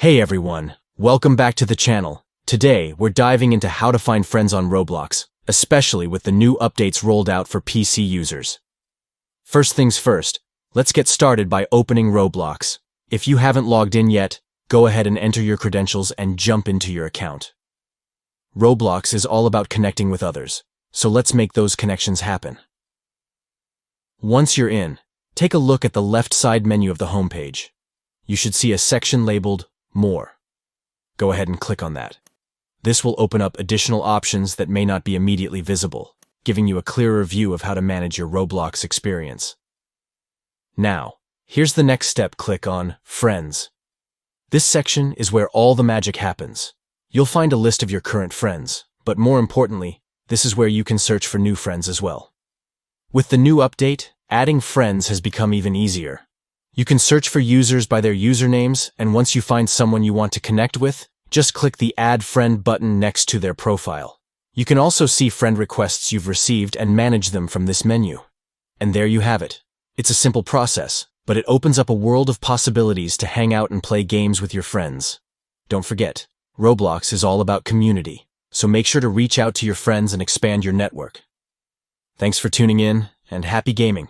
Hey everyone, welcome back to the channel. Today, we're diving into how to find friends on Roblox, especially with the new updates rolled out for PC users. First things first, let's get started by opening Roblox. If you haven't logged in yet, go ahead and enter your credentials and jump into your account. Roblox is all about connecting with others, so let's make those connections happen. Once you're in, take a look at the left side menu of the homepage. You should see a section labeled More. Go ahead and click on that. This will open up additional options that may not be immediately visible, giving you a clearer view of how to manage your Roblox experience. Now, here's the next step. Click on Friends. This section is where all the magic happens. You'll find a list of your current friends, but more importantly, this is where you can search for new friends as well. With the new update, adding friends has become even easier. You can search for users by their usernames, and once you find someone you want to connect with, just click the Add Friend button next to their profile. You can also see friend requests you've received and manage them from this menu. And there you have it. It's a simple process, but it opens up a world of possibilities to hang out and play games with your friends. Don't forget, Roblox is all about community, so make sure to reach out to your friends and expand your network. Thanks for tuning in, and happy gaming!